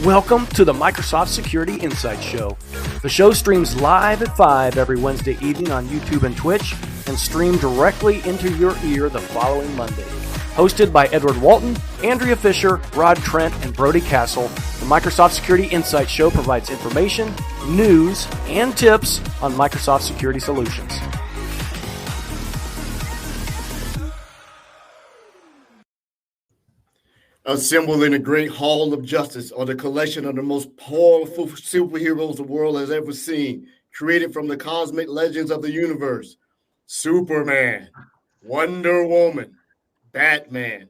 Welcome to the Microsoft Security Insight Show. The show streams live at 5 every Wednesday evening on YouTube and Twitch and streamed directly into your ear the following Monday. Hosted by Edward Walton, Andrea Fisher, Rod Trent, and Brody Castle, the Microsoft Security Insight Show provides information, news, and tips on Microsoft security solutions. Assembled in a great hall of justice are the collection of the most powerful superheroes the world has ever seen, created from the cosmic legends of the universe. Superman, Wonder Woman, Batman,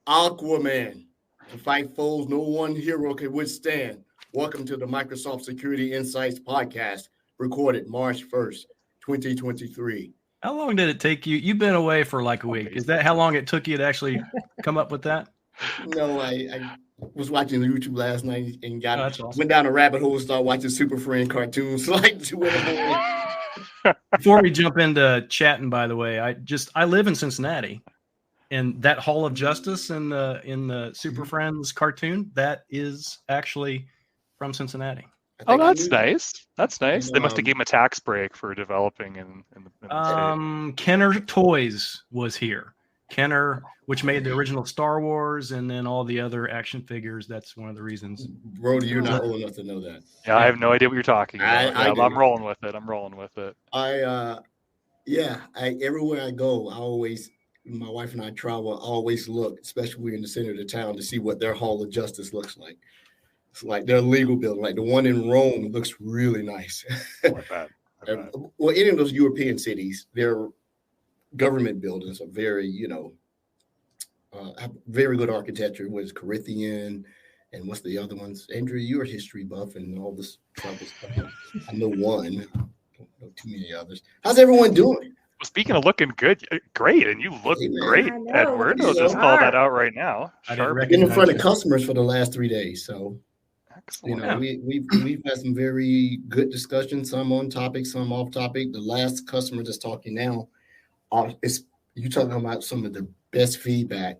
Aquaman. To fight foes no one hero can withstand. Welcome to the Microsoft Security Insights podcast, recorded March 1st, 2023. How long did it take you? You've been away for like a week. Is that how long it took you to actually come up with that? No, I was watching YouTube last night and awesome. Went down a rabbit hole and started watching Super Friend cartoons like 2 in the morning. Before we jump into chatting, by the way, I live in Cincinnati, and that Hall of Justice in the Super Friends cartoon, that is actually from Cincinnati. Oh, that's nice. That's nice. They must have given him a tax break for developing in the state. Kenner Toys was here. Kenner, which made the original Star Wars and then all the other action figures. That's one of the reasons. Brody, you're not old enough to know that. Yeah, I have no idea what you're talking about. I'm rolling with it. Everywhere I go, my wife and I travel, I always look, especially in the center of the town, to see what their Hall of Justice looks like. It's like their legal building, like the one in Rome looks really nice. Like that. Well, any of those European cities, they're government buildings are very, have very good architecture. Was Corinthian, and what's the other ones? Andrea, you're a history buff and all this trouble stuff. I know one. I don't know too many others. How's everyone doing? Well, speaking of looking good, great, and you look great, Edward. I'll just call that out right now. I've been in front of customers for the last 3 days, so excellent. We've had some very good discussions. Some on topic, some off topic. The last customer that's talking now. You're talking about some of the best feedback.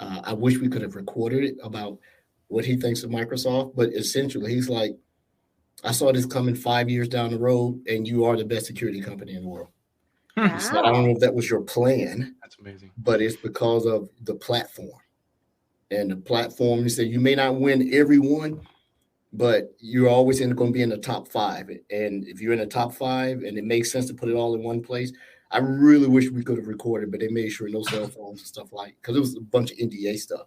I wish we could have recorded it about what he thinks of Microsoft, but essentially he's like, I saw this coming 5 years down the road, and you are the best security company in the world. Wow. So I don't know if that was your plan. That's amazing. But it's because of the platform. And the platform, you say you may not win every one, but you're always going to be in the top 5. And if you're in the top 5 and it makes sense to put it all in one place, I really wish we could have recorded, but they made sure no cell phones and stuff because it was a bunch of NDA stuff.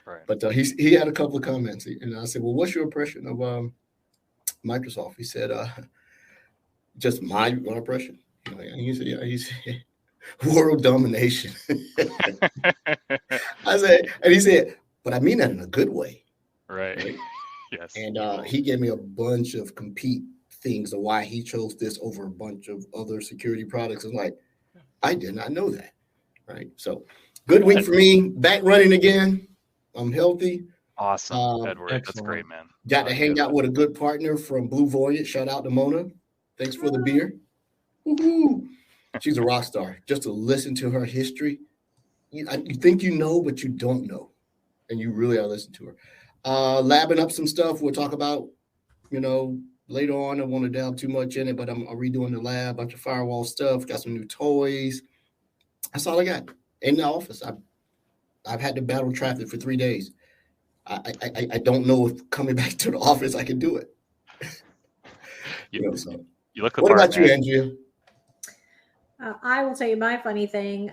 Right. But he had a couple of comments, and I said, "Well, what's your impression of Microsoft?" He said, "Just my impression." He said, "World domination." He said, "But I mean that in a good way." Right? Yes. And he gave me a bunch of compete things of why he chose this over a bunch of other security products. I'm like, I did not know that. Right. So good week for me. Back running again. I'm healthy. Awesome. Edward. Excellent. That's great, man. Got to hang out with a good partner from Blue Voyage. Shout out to Mona. Thanks for the beer. Woo-hoo. She's a rock star. Just to listen to her history. You think you know, but you don't know. And you really are listening to her. Labbing up some stuff we'll talk about, later on. I don't want to delve too much in it, but I'm redoing the lab, bunch of firewall stuff, got some new toys. That's all I got in the office. I've had to battle traffic for 3 days. I don't know if coming back to the office I can do it. You look the what part, about you, Andrea? I will tell you my funny thing.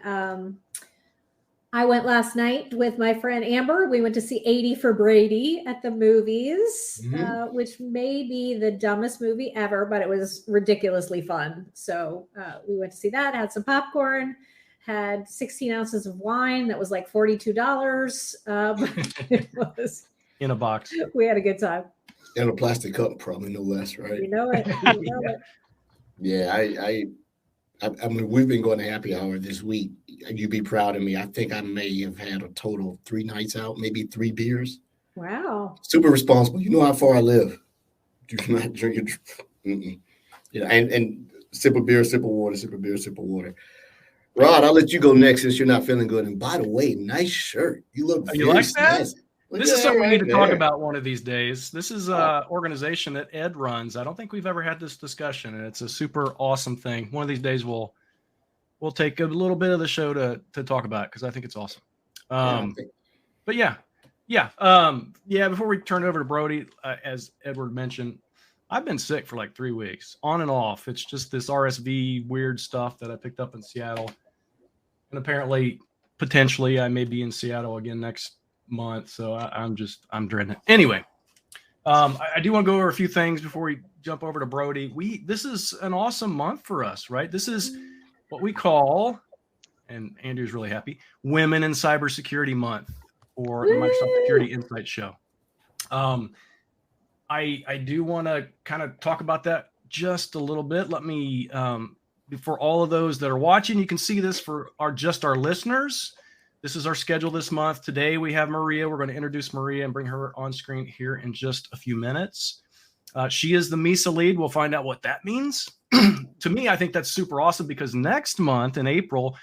I went last night with my friend Amber. We went to see 80 for Brady at the movies, which may be the dumbest movie ever, but it was ridiculously fun. So we went to see that, had some popcorn, had 16 ounces of wine. That was like $42. It was in a box. We had a good time. In a plastic cup, probably no less, right? You know it. You know it. Yeah, I mean, we've been going to happy hour this week. You'd be proud of me. I think I may have had a total of 3 nights out, maybe 3 beers. Wow. Super responsible. You know how far I live. Do not drink it. And sip a beer, sip of water, sip a beer, sip of water. Rod, I'll let you go next since you're not feeling good. And by the way, nice shirt. You look you like that? Nice. This is something we need to talk about one of these days. This is an organization that Ed runs. I don't think we've ever had this discussion, and it's a super awesome thing. One of these days we'll take a little bit of the show to talk about it because I think it's awesome. But yeah. Before we turn it over to Brody, as Edward mentioned, I've been sick for like 3 weeks, on and off. It's just this RSV weird stuff that I picked up in Seattle, and apparently, potentially, I may be in Seattle again next month. So I'm dreading it. Anyway, I do want to go over a few things before we jump over to Brody. This is an awesome month for us, right? This is what we call, and Andrew's really happy, Women in Cybersecurity Month, or the Microsoft Security Insight Show. I do want to kind of talk about that just a little bit. Let me, for all of those that are watching, you can see this for our listeners. This is our schedule this month. Today we have Maria. We're going to introduce Maria and bring her on screen here in just a few minutes. She is the MISA lead. We'll find out what that means. To me, I think that's super awesome because next month in April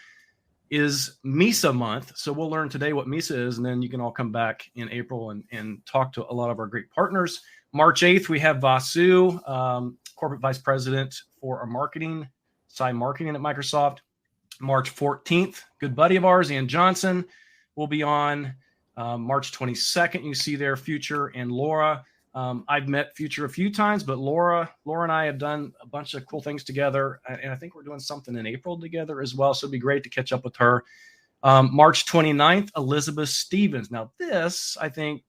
is MISA month. So we'll learn today what MISA is, and then you can all come back in April and talk to a lot of our great partners. March 8th, we have Vasu, Corporate Vice President for our marketing, marketing at Microsoft. March 14th, good buddy of ours, Ian Johnson, will be on. March 22nd, you see there Future and Laura. I've met Future a few times, but Laura and I have done a bunch of cool things together, and I think we're doing something in April together as well, so it'd be great to catch up with her. March 29th, Elizabeth Stevens. Now this, I think,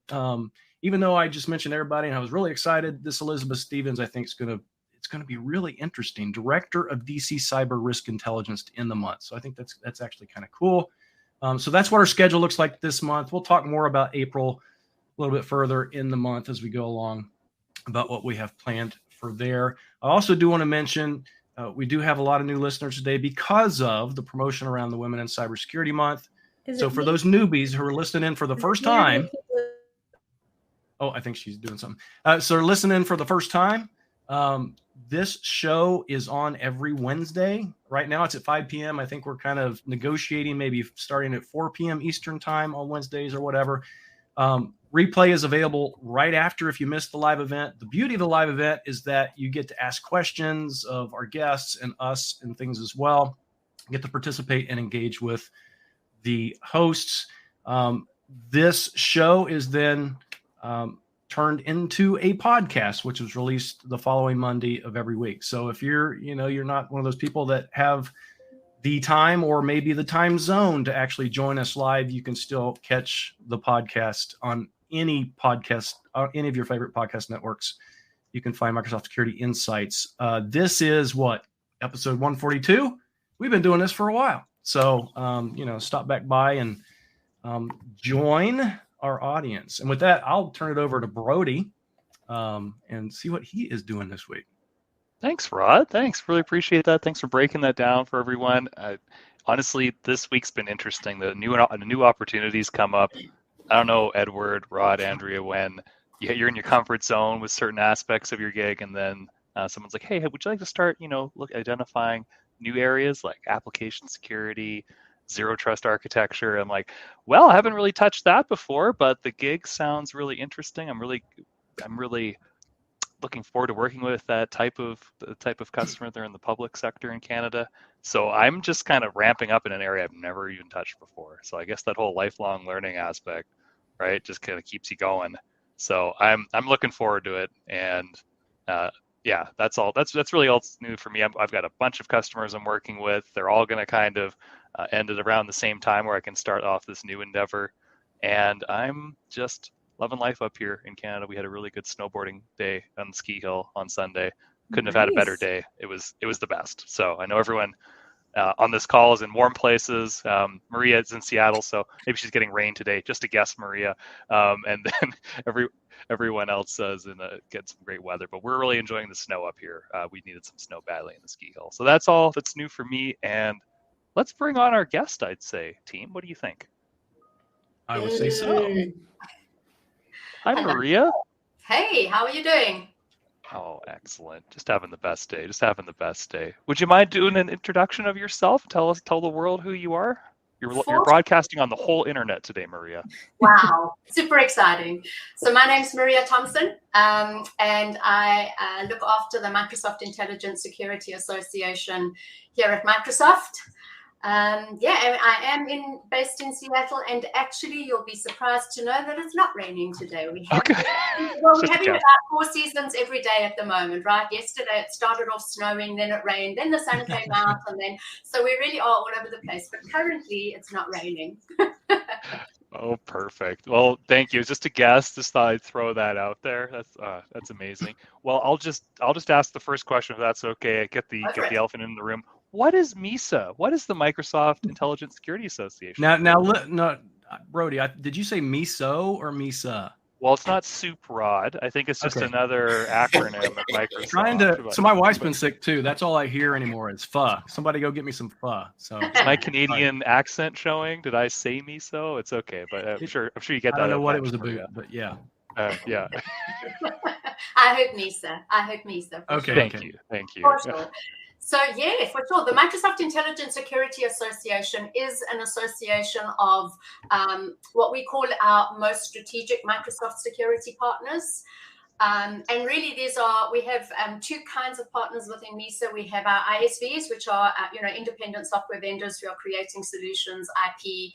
even though I just mentioned everybody and I was really excited, this Elizabeth Stevens, I think, it's going to be really interesting. Director of DC Cyber Risk Intelligence to end the month. So I think that's actually kind of cool. So that's what our schedule looks like this month. We'll talk more about April a little bit further in the month as we go along about what we have planned for there. I also do want to mention we do have a lot of new listeners today because of the promotion around the Women in Cybersecurity Month. So for those newbies who are listening in for the first time, I think she's doing something. So they're listening for the first time. This show is on every Wednesday. Right now it's at 5 p.m. I think we're kind of negotiating maybe starting at 4 p.m. Eastern time on Wednesdays or whatever. Replay is available right after if you missed the live event. The beauty of the live event is that you get to ask questions of our guests and us and things as well. You get to participate and engage with the hosts. This show is then turned into a podcast, which was released the following Monday of every week. So if you're not one of those people that have the time or maybe the time zone to actually join us live, you can still catch the podcast on any of your favorite podcast networks. You can find Microsoft Security Insights. This is episode 142. We've been doing this for a while. So, stop back by and join our audience. And with that, I'll turn it over to Brody and see what he is doing this week. Thanks, Rod. Thanks. Really appreciate that. Thanks for breaking that down for everyone. Honestly, this week's been interesting. The new opportunities come up. I don't know, Edward, Rod, Andrea, when you're in your comfort zone with certain aspects of your gig, and then someone's like, hey, would you like to start, identifying new areas like application security, zero trust architecture? I'm like, well, I haven't really touched that before, but the gig sounds really interesting. I'm really looking forward to working with that type of customer. They're in the public sector in Canada. So I'm just kind of ramping up in an area I've never even touched before. So I guess that whole lifelong learning aspect, right, just kind of keeps you going. So I'm looking forward to it. And that's all. That's really all new for me. I've got a bunch of customers I'm working with. They're all going to kind of end at around the same time where I can start off this new endeavor. And I'm just loving life up here in Canada. We had a really good snowboarding day on the ski hill on Sunday. Couldn't have had a better day. It was the best. So I know everyone on this call is in warm places. Maria is in Seattle, so maybe she's getting rain today. Just a guess, Maria. And then everyone else is get some great weather. But we're really enjoying the snow up here. We needed some snow badly in the ski hill. So that's all that's new for me. And let's bring on our guest, I'd say. Team, what do you think? I would say so. Hi, Maria. Hey, how are you doing? Oh, excellent. Just having the best day. Would you mind doing an introduction of yourself? Tell the world who you are. You're broadcasting on the whole internet today, Maria. Wow, super exciting. So my name's Maria Thomson, and I look after the Microsoft Intelligent Security Association here at Microsoft. I am based in Seattle, and actually, you'll be surprised to know that it's not raining today. We're having about 4 seasons every day at the moment, right? Yesterday it started off snowing, then it rained, then the sun came out, and then so we really are all over the place. But currently, it's not raining. Oh, perfect. Well, thank you. Just a guess. Just thought I'd throw that out there. That's amazing. Well, I'll just ask the first question if that's okay. I get the elephant in the room. What is MISA? What is the Microsoft Intelligent Security Association? Now, Brody, did you say MISO or MISA? Well, it's not soup rod. I think it's just another acronym at Microsoft. So my wife's been sick too. That's all I hear anymore is pho. Somebody go get me some pho. So is my Canadian accent showing? Did I say MISO? It's okay, but I'm sure you get that. I don't know what it was about, but yeah. Yeah. I heard MISA. Okay. Thank you. For sure. So yeah, for sure. The Microsoft Intelligent Security Association is an association of what we call our most strategic Microsoft security partners. And really, we have 2 kinds of partners within MISA. We have our ISVs, which are independent software vendors who are creating solutions, IP,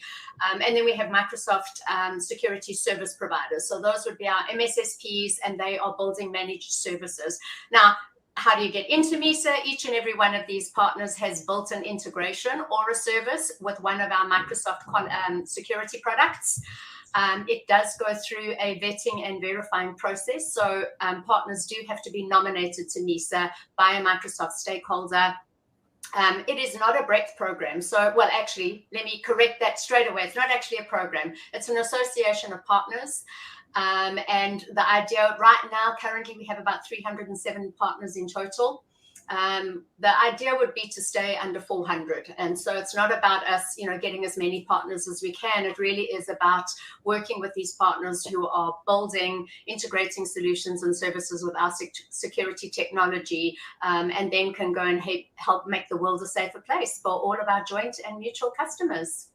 and then we have Microsoft security service providers. So those would be our MSSPs, and they are building managed services. Now, how do you get into MISA? Each and every one of these partners has built an integration or a service with one of our Microsoft security products. It does go through a vetting and verifying process. So partners do have to be nominated to MISA by a Microsoft stakeholder. It is not a breadth program. So, well, actually, let me correct that straight away. It's not actually a program. It's an association of partners. And the idea right now, currently, we have about 307 partners in total. The idea would be to stay under 400. And so it's not about us, getting as many partners as we can. It really is about working with these partners who are building, integrating solutions and services with our security technology, and then can go and help make the world a safer place for all of our joint and mutual customers.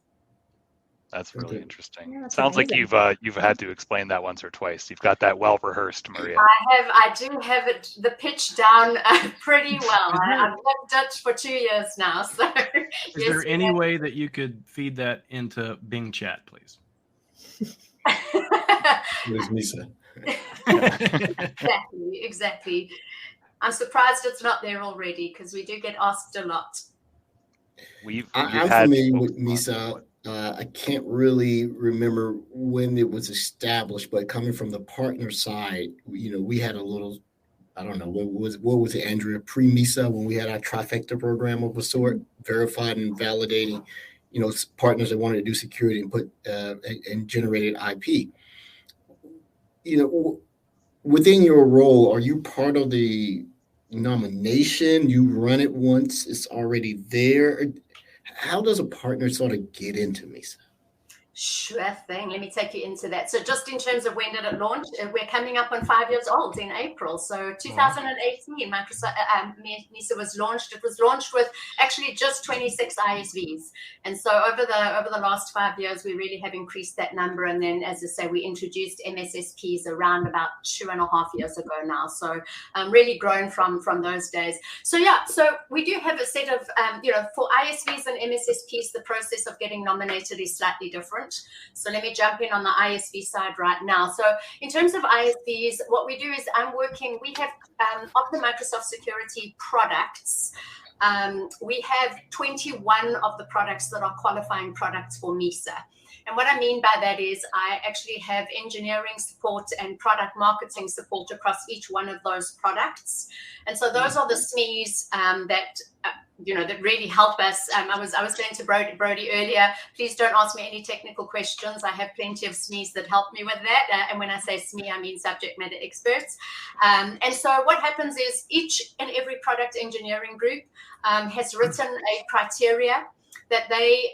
That's really interesting. Yeah, that's Sounds amazing. like you've had to explain that once or twice. You've got that well rehearsed, Maria. I do have the pitch down pretty well. I've lived Dutch for 2 years now. So is there any way that you could feed that into Bing Chat, please? Where's MISA? Exactly. I'm surprised it's not there already because we do get asked a lot. I'm familiar with MISA. I can't really remember when it was established, but coming from the partner side, we had a little, I don't know, what was it, Andrea, pre-MISA, when we had our trifecta program of a sort, verified and validating, partners that wanted to do security and put and generated IP. Within your role, are you part of the nomination? You run it once it's already there? How does a partner sort of get into MISA? Sure thing. Let me take you into that. So just in terms of when did it launch, we're coming up on 5 years old in April. So 2018, Microsoft MISA was launched. It was launched with actually just 26 ISVs. And so over the last 5 years, we really have increased that number. And then, as I say, we introduced MSSPs around about 2.5 years ago now. So really grown from those days. So we do have a set of, for ISVs and MSSPs, the process of getting nominated is slightly different. So let me jump in on the ISV side right now. So in terms of ISVs, what we do is we have of the Microsoft security products, we have 21 of the products that are qualifying products for MISA. And what I mean by that is I actually have engineering support and product marketing support across each one of those products. And so those are the SMEs that really help us. I was saying to Brody earlier, please don't ask me any technical questions. I have plenty of SMEs that help me with that. And when I say SME, I mean subject matter experts. And so what happens is each and every product engineering group has written a criteria that they,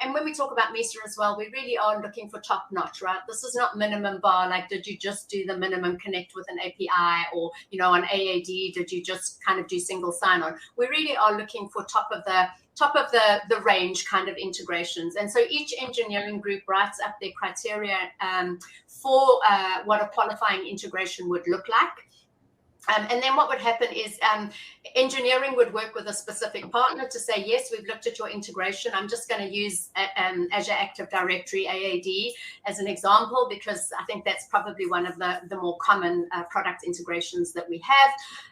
and when we talk about MISA as well, we really are looking for top notch, right? This is not minimum bar, like did you just do the minimum connect with an API, or, you know, on AAD, did you just kind of do single sign-on? We really are looking for top of the range kind of integrations. And so each engineering group writes up their criteria for what a qualifying integration would look like. And then what would happen is engineering would work with a specific partner to say, yes, we've looked at your integration. I'm just going to use Azure Active Directory, AAD, as an example, because I think that's probably one of the more common product integrations that we have.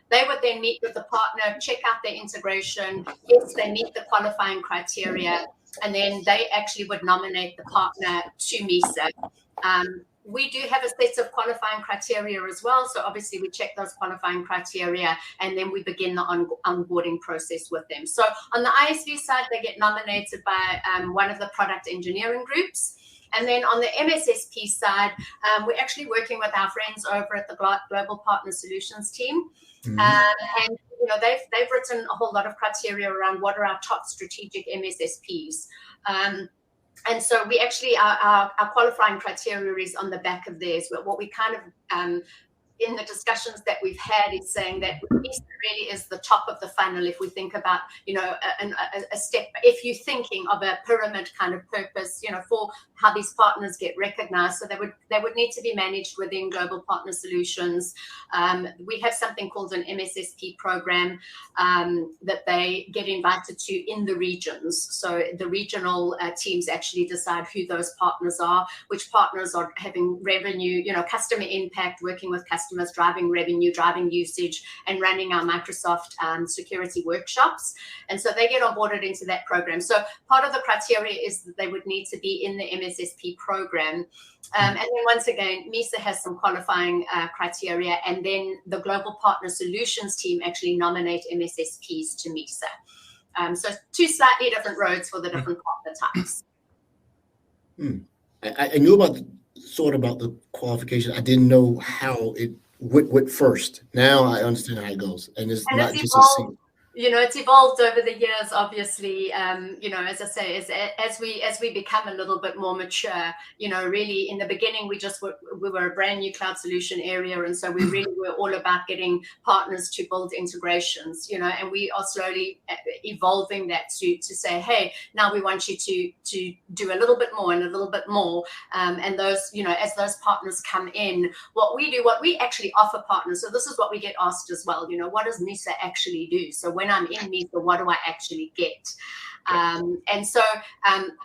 They would then meet with the partner, check out their integration. Yes, they meet the qualifying criteria, and then they actually would nominate the partner to MISA. We do have a set of qualifying criteria as well. So obviously we check those qualifying criteria, and then we begin the onboarding process with them. So on the ISV side, they get nominated by one of the product engineering groups. And then on the MSSP side, we're actually working with our friends over at the Global Partner Solutions team. Mm-hmm. And you know, they've written a whole lot of criteria around what are our top strategic MSSPs. And so we actually, our qualifying criteria is on the back of theirs. But what we kind of, in the discussions that we've had, is saying that MISA really is the top of the funnel. If we think about, you know, a step, if you're thinking of a pyramid kind of purpose, you know, for how these partners get recognized. So they would need to be managed within Global Partner Solutions. We have something called an MSSP program that they get invited to in the regions. So the regional teams actually decide who those partners are, which partners are having revenue, you know, customer impact, working with customers, driving revenue, driving usage, and running our Microsoft security workshops. And so they get onboarded into that program. So part of the criteria is that they would need to be in the MSSP program. And then once again, MISA has some qualifying criteria, and then the Global Partner Solutions team actually nominate MSSPs to MISA. So two slightly different roads for the different partner types. I knew about the qualification. I didn't know how it went first. Now I understand how it goes, and it's not just a single. You know, it's evolved over the years, obviously. You know, as I say, as we become a little bit more mature, you know, really in the beginning, we were a brand new cloud solution area. And so we really were all about getting partners to build integrations, you know, and we are slowly evolving that to say, hey, now we want you to do a little bit more and a little bit more. And those, you know, as those partners come in, what we actually offer partners. So this is what we get asked as well. You know, what does MISA actually do? So when I'm in MISA, what do I actually get? And so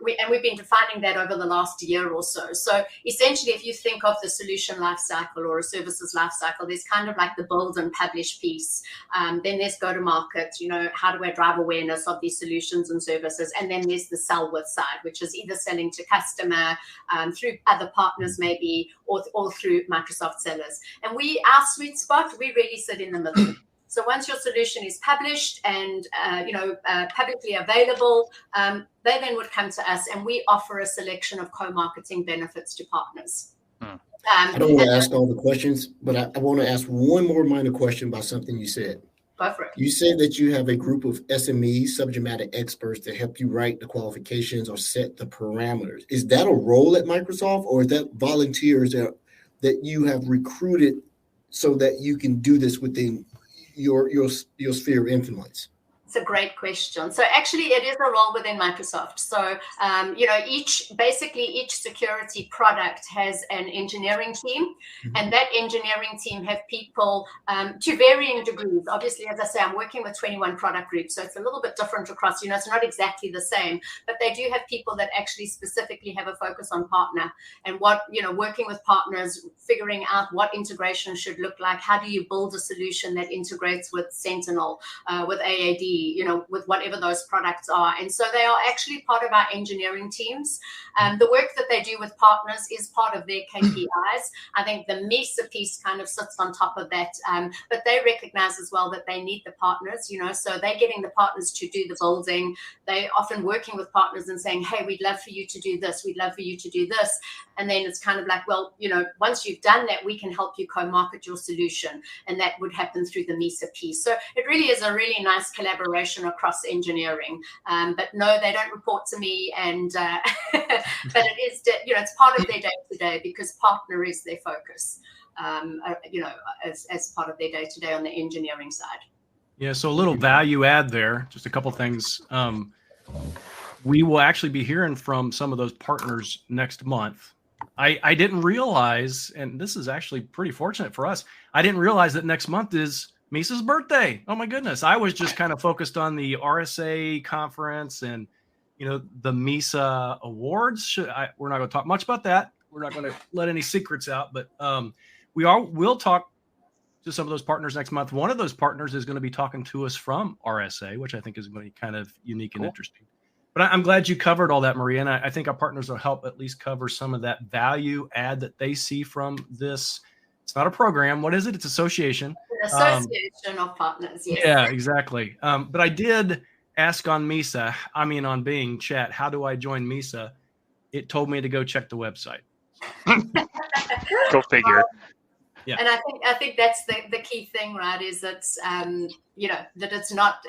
we've been defining that over the last year or so. So essentially, if you think of the solution lifecycle or a services lifecycle, there's kind of like the build and publish piece. Then there's go to market. You know, how do I drive awareness of these solutions and services? And then there's the sell with side, which is either selling to customer through other partners maybe, or through Microsoft sellers. And our sweet spot, we really sit in the middle. So once your solution is published and publicly available, they then would come to us, and we offer a selection of co-marketing benefits to partners. I don't want to ask all the questions, but I want to ask one more minor question about something you said. Go for it. You said that you have a group of SMEs, subject matter experts, that help you write the qualifications or set the parameters. Is that a role at Microsoft, or is that volunteers that you have recruited so that you can do this within your sphere of influence? It's a great question. So actually, it is a role within Microsoft. So, each security product has an engineering team, and that engineering team have people to varying degrees. Obviously, as I say, I'm working with 21 product groups, so it's a little bit different across, it's not exactly the same, but they do have people that actually specifically have a focus on partner and working with partners, figuring out what integration should look like. How do you build a solution that integrates with Sentinel, with AAD, with whatever those products are. And so they are actually part of our engineering teams. The work that they do with partners is part of their KPIs. I think the MISA piece kind of sits on top of that. But they recognize as well that they need the partners, so they're getting the partners to do the building. They're often working with partners and saying, hey, we'd love for you to do this. We'd love for you to do this. And then it's kind of like, well, once you've done that, we can help you co-market your solution. And that would happen through the MISA piece. So it really is a really nice collaboration collaboration across engineering. But no, they don't report to me, and but it is, it's part of their day-to-day, because partner is their focus, as part of their day-to-day on the engineering side. Yeah, so a little value add there, just a couple things. We will actually be hearing from some of those partners next month. I didn't realize, and this is actually pretty fortunate for us, I didn't realize that next month is MISA's birthday. Oh my goodness. I was just kind of focused on the RSA conference and, the MISA awards. We're not going to talk much about that. We're not going to let any secrets out, but we'll talk to some of those partners next month. One of those partners is going to be talking to us from RSA, which I think is going to be kind of unique and interesting. But I'm glad you covered all that, Maria, and I think our partners will help at least cover some of that value add that they see from this. It's not a program. What is it? It's association. Association of partners, yes. Yeah, exactly. But I did ask on MISA, on Bing chat, how do I join MISA? It told me to go check the website. Go figure. Yeah. And I think that's the key thing, right? Is that that it's not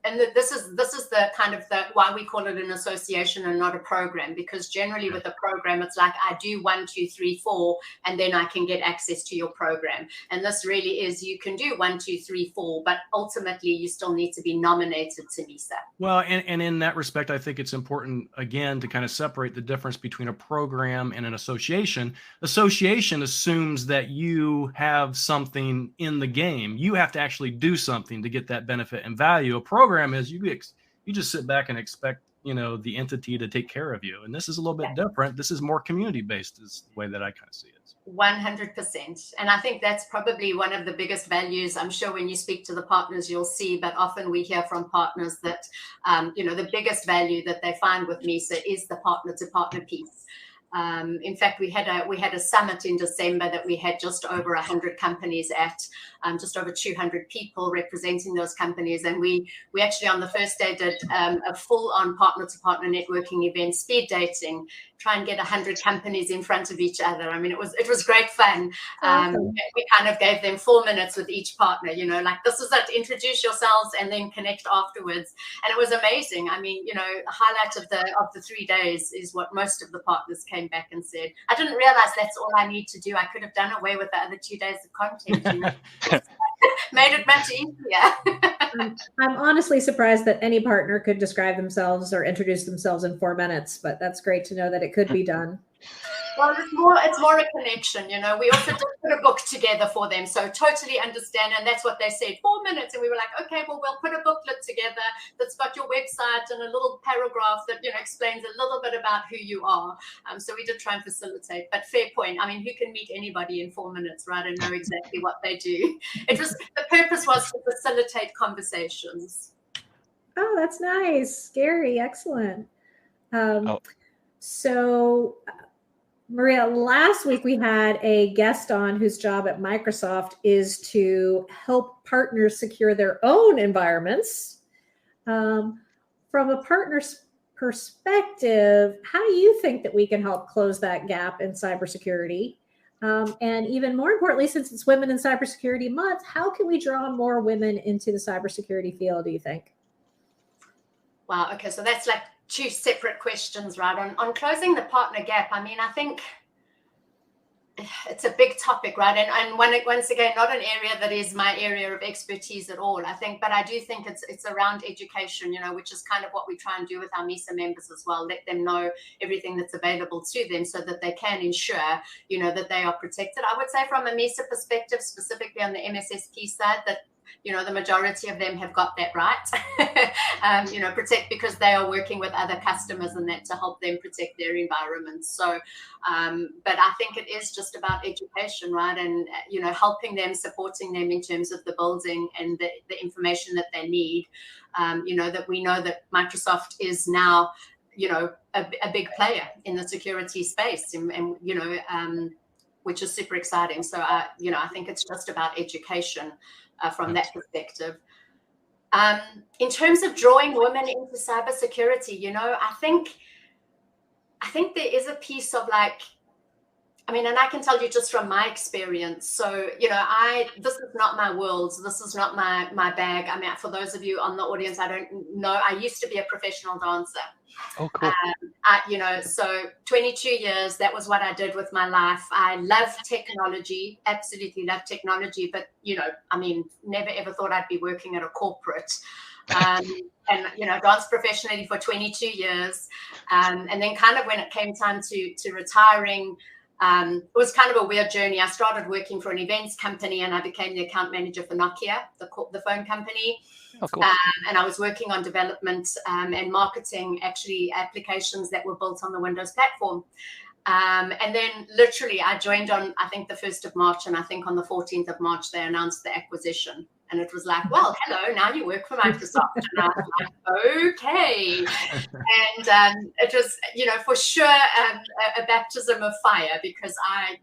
and this is the kind of why we call it an association and not a program, because generally with a program it's like I do 1, 2, 3, 4 and then I can get access to your program. And this really is, you can do 1, 2, 3, 4, but ultimately you still need to be nominated to MISA. Well, and in that respect, I think it's important again to kind of separate the difference between a program and an association. Association assumes that you have something in the game. You have to actually do something to get that benefit and value. A program is you just sit back and expect the entity to take care of you, and this is a little bit different. This is more community based, is the way that I kind of see it. 100%. And I think that's probably one of the biggest values. I'm sure when you speak to the partners you'll see, but often we hear from partners that the biggest value that they find with MISA is the partner to partner piece. In fact, we had a summit in December that we had just over 100 companies at, just over 200 people representing those companies. And we actually on the first day did a full-on partner-to-partner networking event, speed dating, try and get 100 companies in front of each other. I mean, it was great fun. Awesome. We kind of gave them 4 minutes with each partner, like this is it, introduce yourselves and then connect afterwards. And it was amazing. I mean, the highlight of the 3 days is what most of the partners came back and said. I didn't realize that's all I need to do. I could have done away with the other 2 days of content. Made it much easier. I'm honestly surprised that any partner could describe themselves or introduce themselves in 4 minutes, but that's great to know that it could be done. Well, it's more a connection, We also did put a book together for them, so totally understand. And that's what they said, 4 minutes. And we were like, okay, well, we'll put a booklet together that's got your website and a little paragraph that, explains a little bit about who you are. So we did try and facilitate, but fair point. I mean, who can meet anybody in 4 minutes, right? And know exactly what they do. The purpose was to facilitate conversations. Oh, that's nice. Gary, excellent. So, Maria, last week we had a guest on whose job at Microsoft is to help partners secure their own environments. From a partner's perspective, how do you think that we can help close that gap in cybersecurity? And even more importantly, since it's Women in Cybersecurity Month, how can we draw more women into the cybersecurity field, do you think? Wow. Okay. So that's like 2 separate questions, right? On closing the partner gap, I mean, I think it's a big topic, right? And once again, not an area that is my area of expertise at all, I think, but I do think it's around education, which is kind of what we try and do with our MISA members as well. Let them know everything that's available to them so that they can ensure, that they are protected. I would say from a MISA perspective, specifically on the MSSP side, that the majority of them have got that right. Protect, because they are working with other customers and that to help them protect their environments. So, but I think it is just about education, right? And, helping them, supporting them in terms of the building and the information that they need. That we know that Microsoft is now, a big player in the security space and which is super exciting. So, I think it's just about education. From that perspective. In terms of drawing women into cybersecurity, I think there is a piece of like, I mean, and I can tell you just from my experience. So, this is not my world. This is not my bag. I mean, for those of you on the audience, I don't know. I used to be a professional dancer. Oh, cool. So 22 years, that was what I did with my life. I love technology, absolutely love technology. But, I mean, never ever thought I'd be working at a corporate. And danced professionally for 22 years. And then kind of when it came time to retiring, it was kind of a weird journey. I started working for an events company and I became the account manager for Nokia, the phone company. Oh, cool. And I was working on development and marketing, actually, applications that were built on the Windows platform. And then literally I joined on, I think, the 1st of March. And I think on the 14th of March, they announced the acquisition. And it was like, well, hello, now you work for Microsoft. And I was like, okay. And it was, for sure a baptism of fire, because I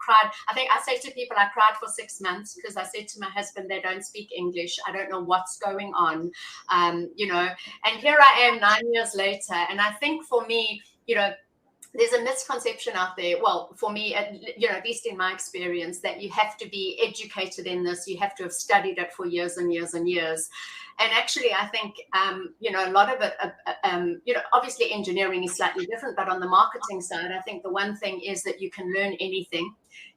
cried. I think I say to people, I cried for 6 months because I said to my husband, they don't speak English. I don't know what's going on, and here I am 9 years later. And I think for me, there's a misconception out there. Well, for me, at least in my experience, that you have to be educated in this. You have to have studied it for years and years and years. And actually, I think, a lot of it, obviously engineering is slightly different, but on the marketing side, I think the one thing is that you can learn anything.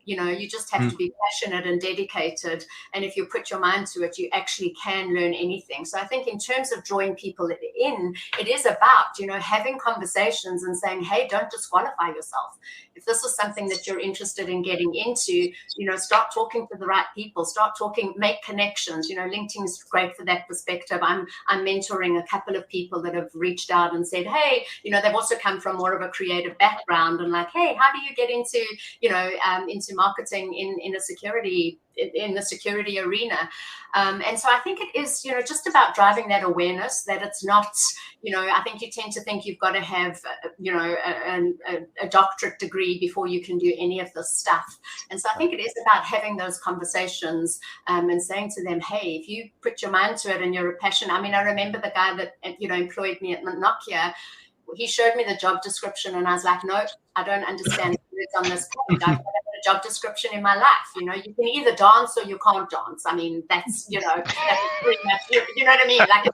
You just have to be passionate and dedicated. And if you put your mind to it, you actually can learn anything. So I think in terms of drawing people in, it is about, having conversations and saying, hey, don't disqualify yourself. If this is something that you're interested in getting into, start talking to the right people, start talking, make connections. LinkedIn is great for that perspective. I'm mentoring a couple of people that have reached out and said, hey, they've also come from more of a creative background and like, hey, how do you get into, into marketing in the security arena. And so I think it is, just about driving that awareness that it's not, I think you tend to think you've got to have, a doctorate degree before you can do any of this stuff. And so I think it is about having those conversations and saying to them, hey, if you put your mind to it and you're a passion. I mean, I remember the guy that, employed me at Nokia. He showed me the job description and I was like, no, I don't understand what's on this page. I've got a job description in my life. You can either dance or you can't dance. I mean, that's, that's pretty much, you know what I mean? Like,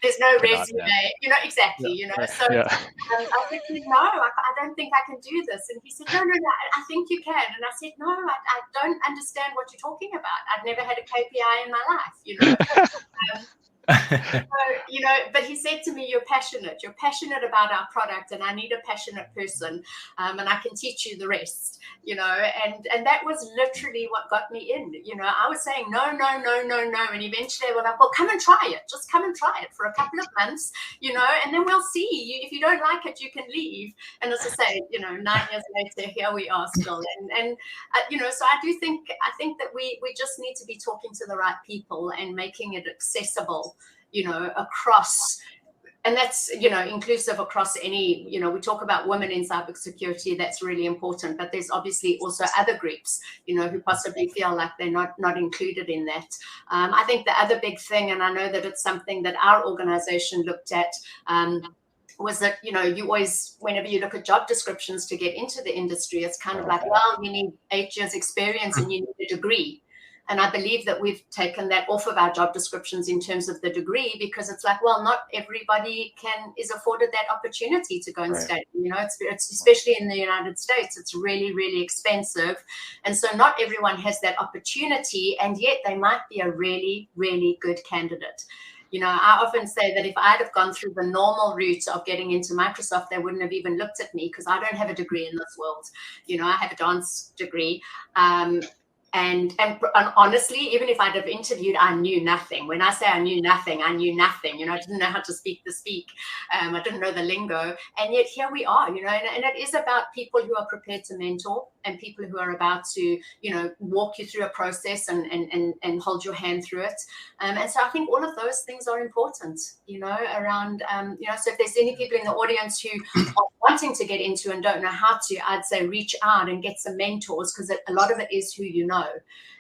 there's no resume, exactly, So I said, no, I don't think I can do this. And he said, no, I think you can. And I said, no, I don't understand what you're talking about. I've never had a KPI in my life, but he said to me, you're passionate about our product, and I need a passionate person, and I can teach you the rest, and that was literally what got me in. I was saying no, and eventually they were like, well, come and try it, just come and try it for a couple of months, and then we'll see. If you don't like it, you can leave. And as I say, 9 years later, here we are still, and so I think that we just need to be talking to the right people and making it accessible, across, and that's, inclusive across any, we talk about women in cybersecurity, that's really important, but there's obviously also other groups, who possibly feel like they're not included in that. I think the other big thing, and I know that it's something that our organization looked at, was that, you always, whenever you look at job descriptions to get into the industry, it's kind of like, well, you need 8 years experience and you need a degree. And I believe that we've taken that off of our job descriptions in terms of the degree, because it's like, well, not everybody is afforded that opportunity to go and study. It's especially in the United States, it's really, really expensive. And so not everyone has that opportunity, and yet they might be a really, really good candidate. I often say that if I'd have gone through the normal route of getting into Microsoft, they wouldn't have even looked at me, because I don't have a degree in this world. I have a dance degree. And honestly, even if I'd have interviewed, I knew nothing. When I say I knew nothing, I didn't know how to speak. I didn't know the lingo. And yet here we are, and it is about people who are prepared to mentor and people who are about to, walk you through a process and hold your hand through it. And so I think all of those things are important, around, so if there's any people in the audience who are wanting to get into and don't know how to, I'd say reach out and get some mentors, because a lot of it is who you know. know.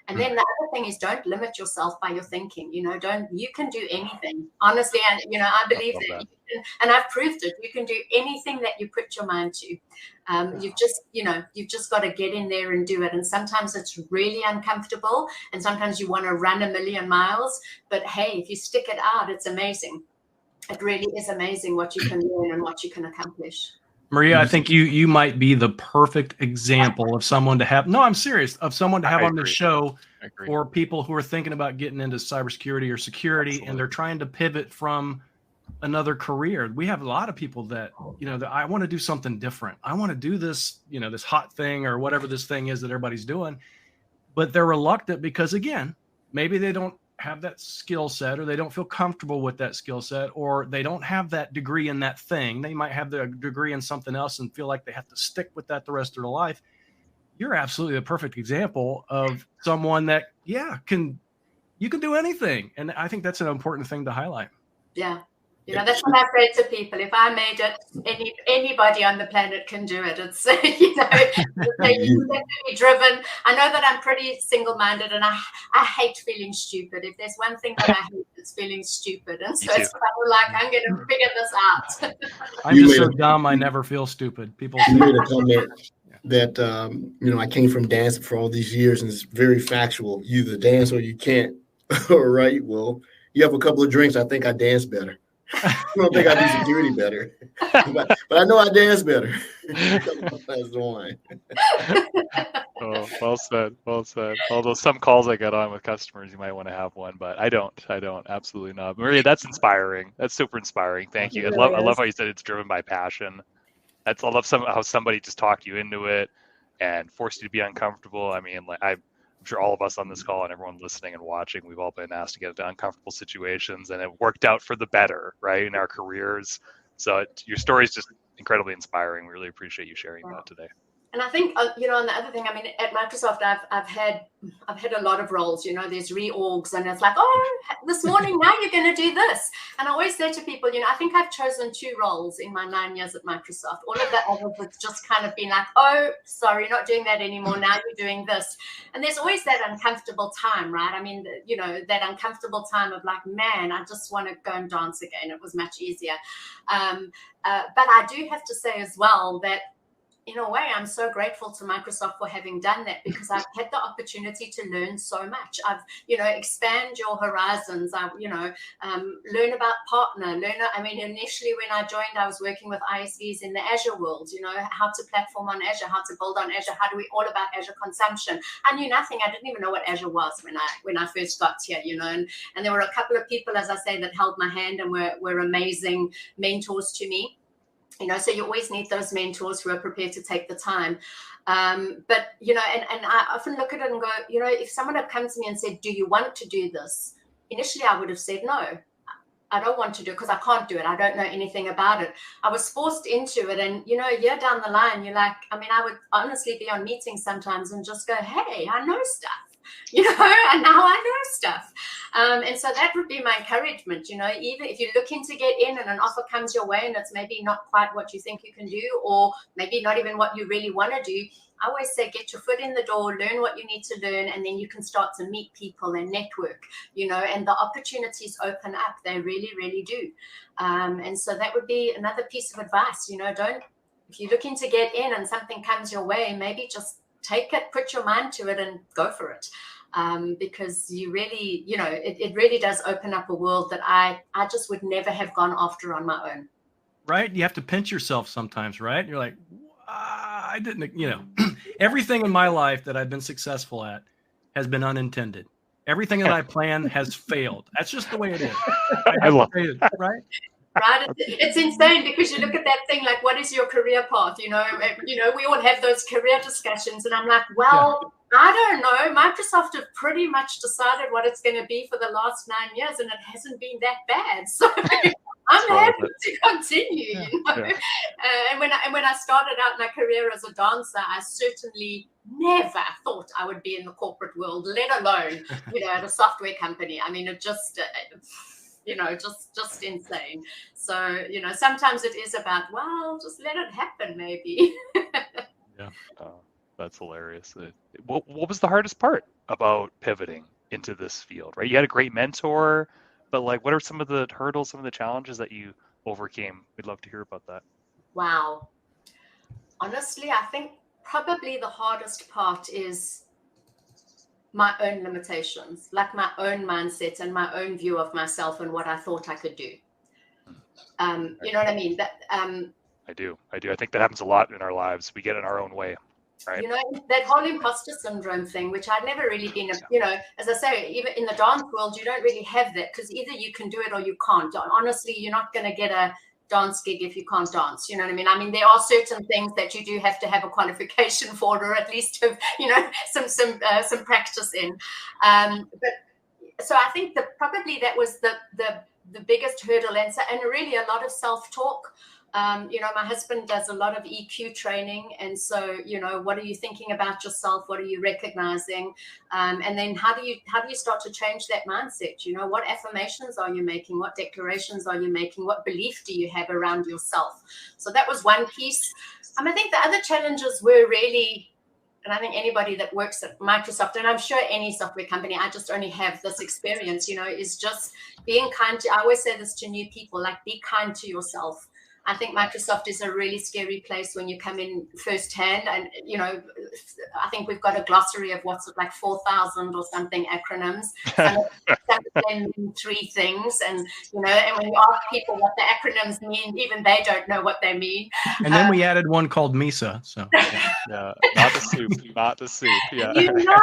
And then the other thing is, don't limit yourself by your thinking. You can do anything, honestly. And, I believe that. You can, and I've proved it. You can do anything that you put your mind to. You've just got to get in there and do it. And sometimes it's really uncomfortable. And sometimes you want to run 1,000,000 miles. But hey, if you stick it out, it's amazing. It really is amazing what you can learn and what you can accomplish. Maria, I think you might be the perfect example of someone to have. No, I'm serious. Of someone to have on the show for people who are thinking about getting into cybersecurity or security. Absolutely. And they're trying to pivot from another career. We have a lot of people that, that I want to do something different. I want to do this, this hot thing or whatever this thing is that everybody's doing, but they're reluctant because, again, maybe they don't have that skill set, or they don't feel comfortable with that skill set, or they don't have that degree in that thing. They might have the degree in something else and feel like they have to stick with that the rest of their life. You're absolutely the perfect example of someone that, you can do anything. And I think that's an important thing to highlight. Yeah. That's what I say to people. If I made it, anybody on the planet can do it. It's, you have to be driven. I know that I'm pretty single-minded, and I hate feeling stupid. If there's one thing that I hate, it's feeling stupid. And so it's kind of like, I'm going to figure this out. I'm just so dumb, I never feel stupid. People say made a comment that, I came from dancing for all these years, and it's very factual. You either dance or you can't. All right, well, you have a couple of drinks, I think I dance better. I don't think I do security better, but I know I dance better. That's the one. Oh, well said. Well said. Although some calls I get on with customers, you might want to have one, but I don't. Absolutely not. Maria, that's inspiring. That's super inspiring. Thank you. I love how you said it's driven by passion. I love how somebody just talked you into it and forced you to be uncomfortable. I mean, I'm sure all of us on this call and everyone listening and watching, we've all been asked to get into uncomfortable situations, and it worked out for the better, right, in our careers. So your story is just incredibly inspiring. We really appreciate you sharing that today. And I think, and the other thing, I mean, at Microsoft, I've had a lot of roles, there's reorgs, and it's like, this morning, now you're going to do this. And I always say to people, I think I've chosen 2 roles in my 9 years at Microsoft. All of the others have just kind of been like, oh, sorry, not doing that anymore. Now you're doing this. And there's always that uncomfortable time, right? I mean, that uncomfortable time of like, man, I just want to go and dance again. It was much easier. But I do have to say as well that, in a way, I'm so grateful to Microsoft for having done that, because I've had the opportunity to learn so much. I've, expand your horizons. I've, learn about partner. I mean, initially when I joined, I was working with ISVs in the Azure world, how to platform on Azure, how to build on Azure, how do we all about Azure consumption. I knew nothing. I didn't even know what Azure was when I first got here, and there were a couple of people, as I say, that held my hand and were amazing mentors to me. So you always need those mentors who are prepared to take the time. But, and I often look at it and go, if someone had come to me and said, do you want to do this? Initially, I would have said, no, I don't want to do it because I can't do it. I don't know anything about it. I was forced into it. And, a year down the line, you're like, I mean, I would honestly be on meetings sometimes and just go, hey, I know stuff. And now I know stuff. And so that would be my encouragement, even if you're looking to get in and an offer comes your way and it's maybe not quite what you think you can do, or maybe not even what you really want to do, I always say, get your foot in the door, learn what you need to learn, and then you can start to meet people and network, and the opportunities open up. They really, really do. And so that would be another piece of advice, if you're looking to get in and something comes your way, maybe just take it, put your mind to it and go for it. Because you really, it really does open up a world that I just would never have gone after on my own. Right. You have to pinch yourself sometimes, right? You're like, I didn't, everything in my life that I've been successful at has been unintended. Everything that I plan has failed. That's just the way it is. I love it, right? Right, it's insane because you look at that thing like, what is your career path? We all have those career discussions, and I'm like, well, I don't know. Microsoft have pretty much decided what it's going to be for the last 9 years, and it hasn't been that bad. So I'm happy to continue. And when I started out my career as a dancer, I certainly never thought I would be in the corporate world, let alone at a software company. I mean, it just. Just insane. So, sometimes it is about, well, just let it happen, maybe. That's hilarious. What was the hardest part about pivoting into this field, right? You had a great mentor, but like, what are some of the hurdles, some of the challenges that you overcame? We'd love to hear about that. Wow. Honestly, I think probably the hardest part is my own limitations, like my own mindset and my own view of myself and what I thought I could do. You know what I mean? I do. I think that happens a lot in our lives. We get in our own way, right? You know, that whole imposter syndrome thing, which I'd never really been, you know, as I say, even in the dance world, you don't really have that, because either you can do it or you can't. Honestly, you're not going to get a dance gig if you can't dance. You know what I mean? I mean, there are certain things that you do have to have a qualification for, or at least have, you know, some practice in. But so I think that probably that was the biggest hurdle, and really a lot of self-talk. You know, my husband does a lot of EQ training. And so, you know, what are you thinking about yourself? What are you recognizing? And then how do you start to change that mindset? You know, what affirmations are you making? What declarations are you making? What belief do you have around yourself? So that was one piece. I think the other challenges were really, and I think anybody that works at Microsoft, and I'm sure any software company, I just only have this experience, you know, is just being kind to, I always say this to new people, like, be kind to yourself. I think Microsoft is a really scary place when you come in firsthand. And, you know, I think we've got a glossary of what's like 4,000 or something acronyms. Some of them mean three things. And, you know, and when you ask people what the acronyms mean, even they don't know what they mean. And then we added one called MISA. So yeah, not the soup, not the soup. Yeah. You know,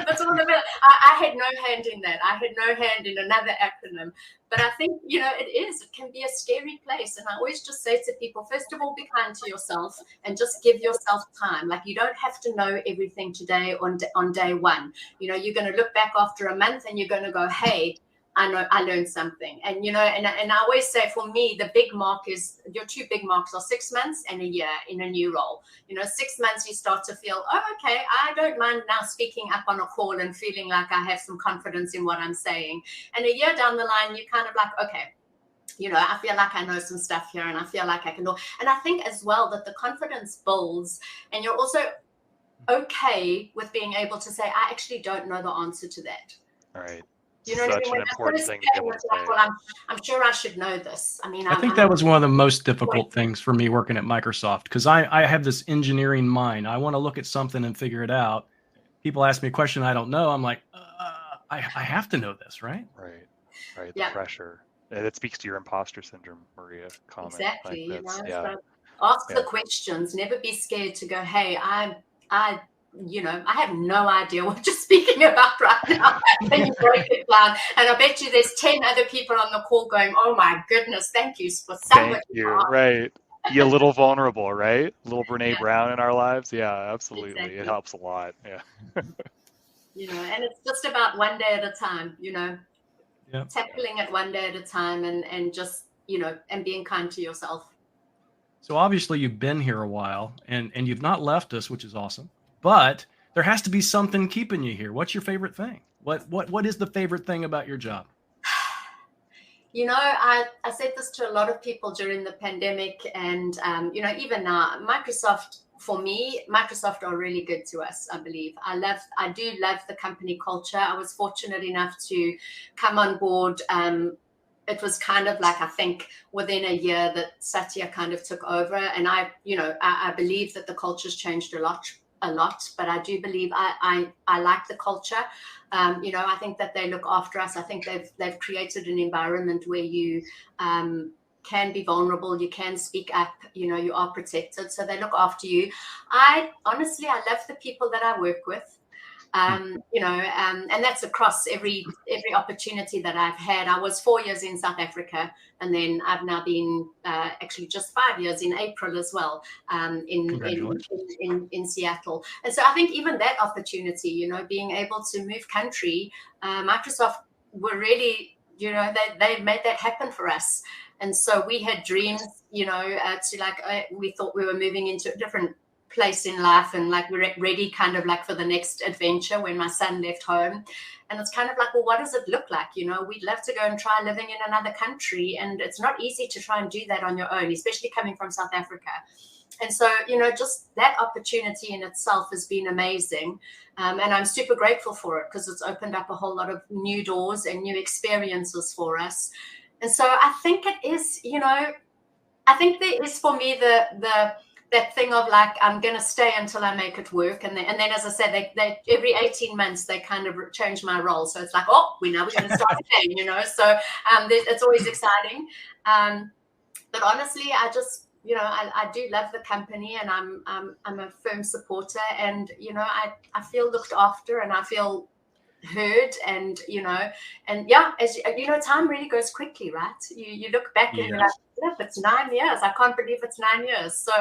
it's all about, I had no hand in that. I had no hand in another acronym. But I think, you know, it can be a scary place. And I always just say to people, first of all, be kind to yourself and just give yourself time. Like, you don't have to know everything today on day one. You know, you're going to look back after a month and you're going to go, hey, I know I learned something. And, you know, and I always say, for me, the big mark is, your two big marks are 6 months and a year in a new role. You know, 6 months you start to feel, oh, okay, I don't mind now speaking up on a call and feeling like I have some confidence in what I'm saying. And a year down the line, you kind of like, okay, you know, I feel like I know some stuff here and I feel like I can do. And I think as well that the confidence builds, and you're also okay with being able to say, I actually don't know the answer to that. All right. You know Such what I mean? an important thing to be able to say. Well, I'm sure I should know this. I mean, I think that was one of the most difficult things for me working at Microsoft, because I have this engineering mind. I want to look at something and figure it out. People ask me a question I don't know. I'm like, I have to know this, right? Right. The pressure. It speaks to your imposter syndrome, Maria. Comment. Exactly. Like, you know, yeah. So ask the questions. Never be scared to go, hey, you know, I have no idea what you're speaking about right now. And you break it down. And I bet you there's 10 other people on the call going, oh my goodness, thank you for so much. Thank you. Right. You're a little vulnerable, right? Little Brene Brown in our lives. Yeah, absolutely. Exactly. It helps a lot. Yeah. You know, and it's just about one day at a time, you know, tackling it one day at a time and just, you know, and being kind to yourself. So obviously you've been here a while and you've not left us, which is awesome. But there has to be something keeping you here. What's your favorite thing? What is the favorite thing about your job? You know, I said this to a lot of people during the pandemic, and you know, even now, Microsoft, for me, Microsoft are really good to us, I believe. I do love the company culture. I was fortunate enough to come on board. It was kind of like, I think within a year that Satya kind of took over, and I believe that the culture's changed a lot, but I do believe I like the culture. You know, I think that they look after us. I think they've created an environment where you can be vulnerable, you can speak up, you know, you are protected, so they look after you. I love the people that I work with. You know, and that's across every opportunity that I've had. I was 4 years in South Africa, and then I've now been actually just 5 years in April as well, in Seattle. And so I think even that opportunity, you know, being able to move country, Microsoft were really, you know, they made that happen for us. And so we had dreams, you know, we thought we were moving into a different place in life, and like we're ready kind of like for the next adventure when my son left home. And it's kind of like, well, what does it look like? You know, we'd love to go and try living in another country, and it's not easy to try and do that on your own, especially coming from South Africa. And so, just that opportunity in itself has been amazing. And I'm super grateful for it because it's opened up a whole lot of new doors and new experiences for us. And so I think it is, I think there is for me that thing of like, I'm going to stay until I make it work. And then as I said, they every 18 months, they kind of change my role. So it's like, we're going to start again, So it's always exciting. But honestly, I just, I do love the company, and I'm a firm supporter, and, I feel looked after, and I feel heard, and as time really goes quickly, right? You look back and you're like, yep, it's 9 years. I can't believe it's 9 years. So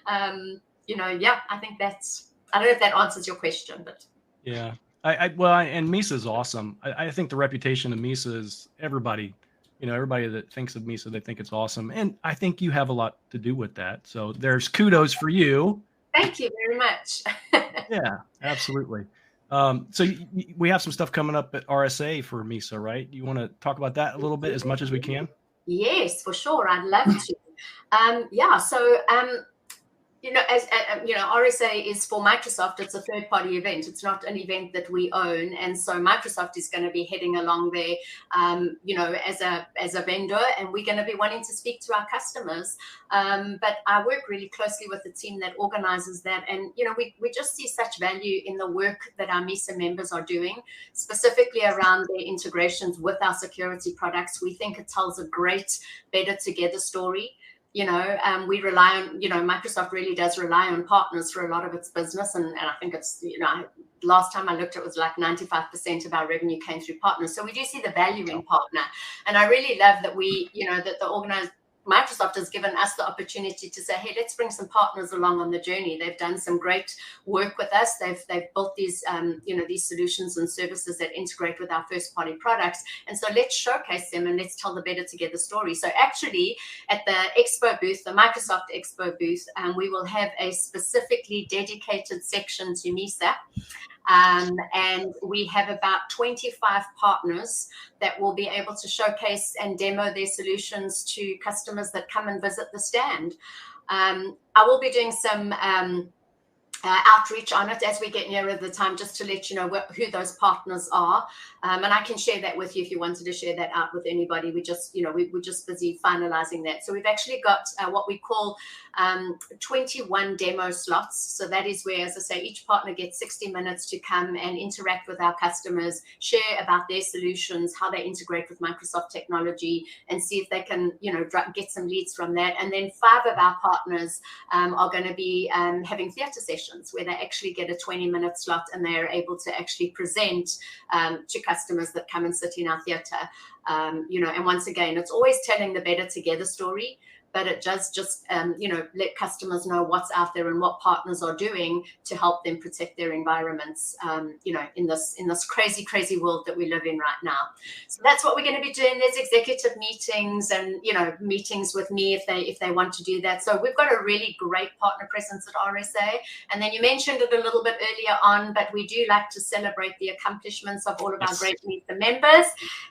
I think I don't know if that answers your question, but yeah, and MISA is awesome. I think the reputation of MISA is everybody that thinks of MISA, they think it's awesome, and I think you have a lot to do with that. So there's kudos for you. Thank you very much. Yeah, absolutely. So we have some stuff coming up at RSA for MISA, right? You want to talk about that a little bit, as much as we can? Yes, for sure. I'd love to. As RSA is for Microsoft. It's a third-party event. It's not an event that we own, and so Microsoft is going to be heading along there, as a vendor, and we're going to be wanting to speak to our customers. But I work really closely with the team that organizes that, and we just see such value in the work that our MISA members are doing, specifically around their integrations with our security products. We think it tells a great, better together story. We rely on, Microsoft really does rely on partners for a lot of its business. And I think it's, last time I looked, it was like 95% of our revenue came through partners. So we do see the value in partner. And I really love that that Microsoft has given us the opportunity to say, hey, let's bring some partners along on the journey. They've done some great work with us. They've built these, these solutions and services that integrate with our first party products. And so let's showcase them and let's tell the better together story. So actually at the expo booth, the Microsoft expo booth, we will have a specifically dedicated section to MISA. And we have about 25 partners that will be able to showcase and demo their solutions to customers that come and visit the stand. I will be doing some outreach on it as we get nearer the time, just to let you know who those partners are. And I can share that with you if you wanted to share that out with anybody. We just, we're just busy finalizing that. So we've actually got what we call 21 demo slots. So that is where, as I say, each partner gets 60 minutes to come and interact with our customers, share about their solutions, how they integrate with Microsoft technology, and see if they can, get some leads from that. And then 5 of our partners are going to be having theatre sessions where they actually get a 20-minute slot and they are able to actually present to customers that come and sit in our theatre. And once again, it's always telling the better together story, but it does just, let customers know what's out there and what partners are doing to help them protect their environments, in this crazy, crazy world that we live in right now. So that's what we're going to be doing. There's executive meetings and, meetings with me if they want to do that. So we've got a really great partner presence at RSA. And then you mentioned it a little bit earlier on, but we do like to celebrate the accomplishments of all of our great MISA members.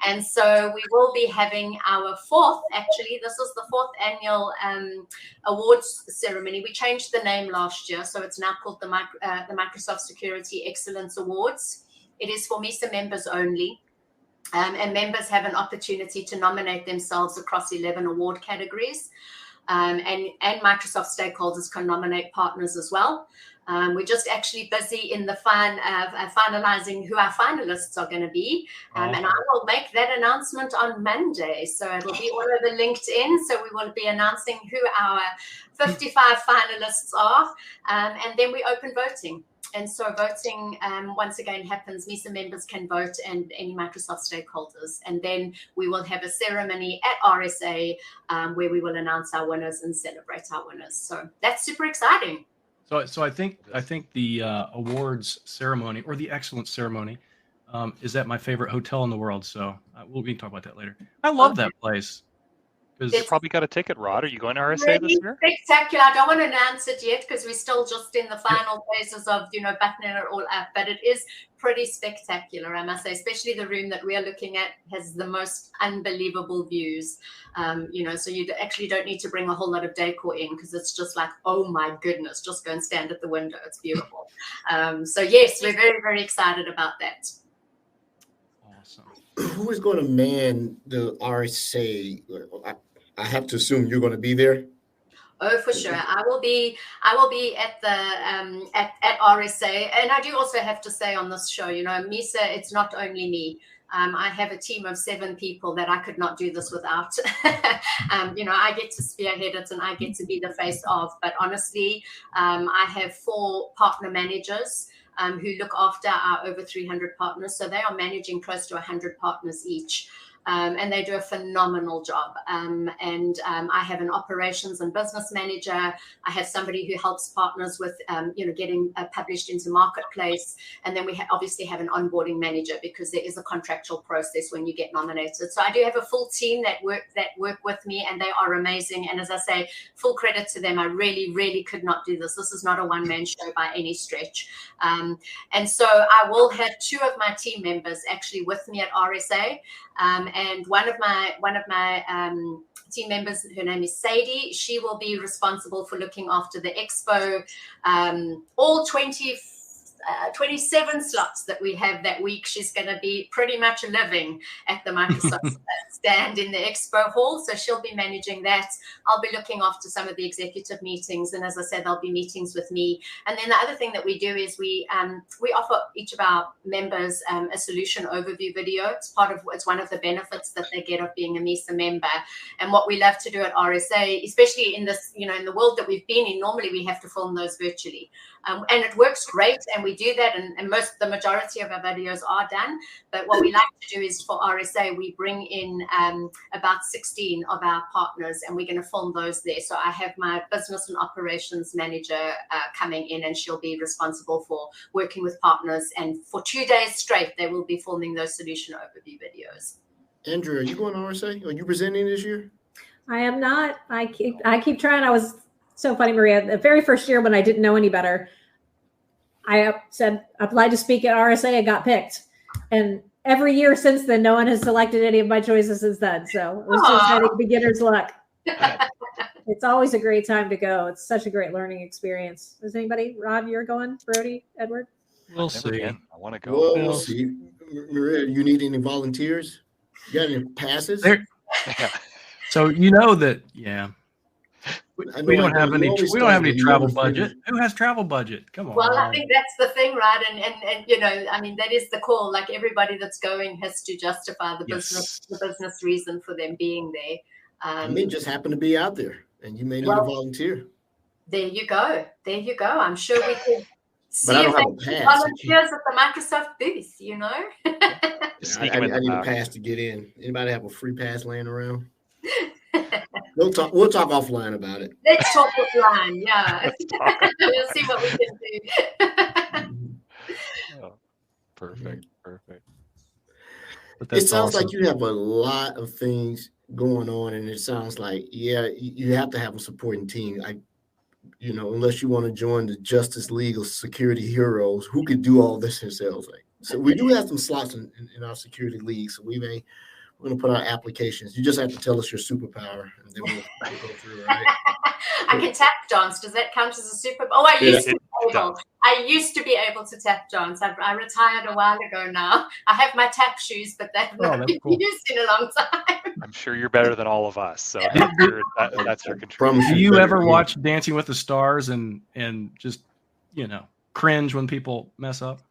And so we will be having our this is the 4th annual awards ceremony. We changed the name last year, so it's now called the Microsoft Security Excellence Awards. It is for MISA members only, and members have an opportunity to nominate themselves across 11 award categories, and Microsoft stakeholders can nominate partners as well. We're just actually busy in the finalizing who our finalists are going to be. And I will make that announcement on Monday. So it'll be all over LinkedIn. So we will be announcing who our 55 finalists are. And then we open voting. And so voting, once again, happens. MISA members can vote and any Microsoft stakeholders. And then we will have a ceremony at RSA where we will announce our winners and celebrate our winners. So that's super exciting. So I think the awards ceremony, or the excellence ceremony, is at my favorite hotel in the world. So we'll be talking about that later. I love that place. Because you probably got a ticket, Rod. Are you going to RSA this year? Spectacular. I don't want to announce it yet because we're still just in the final phases of, buttoning it all up. But it is pretty spectacular, I must say. Especially the room that we are looking at has the most unbelievable views. So you actually don't need to bring a whole lot of decor in because it's just like, oh my goodness, just go and stand at the window. It's beautiful. So yes, we're very, very excited about that. Awesome. Who is going to man the RSA? I have to assume you're going to be there. Oh, for sure. I will be at the at RSA, and I do also have to say on this show, MISA, it's not only me. I have a team of 7 people that I could not do this without. I get to spearhead it and I get to be the face of. But honestly, I have 4 partner managers who look after our over 300 partners. So they are managing close to 100 partners each. And they do a phenomenal job. I have an operations and business manager. I have somebody who helps partners with, getting published into marketplace. And then we obviously have an onboarding manager because there is a contractual process when you get nominated. So I do have a full team that work with me, and they are amazing. And as I say, full credit to them. I really, really could not do this. This is not a one-man show by any stretch. And so I will have 2 of my team members actually with me at RSA. And one of my team members, her name is Sadie. She will be responsible for looking after the expo, all 27 slots that we have that week. She's going to be pretty much living at the Microsoft stand in the expo hall. So she'll be managing that. I'll be looking after some of the executive meetings. And as I said, there'll be meetings with me. And then the other thing that we do is we offer each of our members a solution overview video. It's one of the benefits that they get of being a MISA member. And what we love to do at RSA, especially in this, in the world that we've been in, normally we have to film those virtually. And it works great, and we do that, and the majority of our videos are done. But what we like to do is for RSA, we bring in about 16 of our partners, and we're going to film those there. So I have my business and operations manager coming in, and she'll be responsible for working with partners. And for 2 days straight, they will be filming those solution overview videos. Andrew, are you going to RSA? Are you presenting this year? I am not. I keep trying. I was so funny, Maria. The very first year when I didn't know any better, I applied to speak at RSA and got picked. And every year since then, no one has selected any of my choices since then. So it was just, I think, beginner's luck. It's always a great time to go. It's such a great learning experience. Is anybody, Rod, you're going? Brody, Edward? We'll see. I want to go. We'll see. Maria, you need any volunteers? You got any passes? So that, yeah. We don't have any travel budget. Who has travel budget? Come on. Well, I think that's the thing, right? And that is the call. Like, everybody that's going has to justify the business reason for them being there. I may just happen to be out there, and you may need a volunteer. There you go. I'm sure we could see but I if don't they have a pass. volunteers at the Microsoft booth. I need a pass to get in. Anybody have a free pass laying around? We'll talk offline about it. Let's talk offline. Yeah. We'll see what we can do. Perfect. But it sounds like you have a lot of things going on, and it sounds like, you have to have a supporting team. Unless you want to join the Justice League of Security Heroes, who could do all this themselves. So we do have some slots in our security league, so we're going to put our applications. You just have to tell us your superpower, and then we'll go through, right? I can tap dance. Does that count as a superpower? Oh, I used to be able to tap dance. I retired a while ago now. I have my tap shoes, but they've not been used in a long time. I'm sure you're better than all of us, so that's your control. Do you ever watch Dancing with the Stars and just, cringe when people mess up?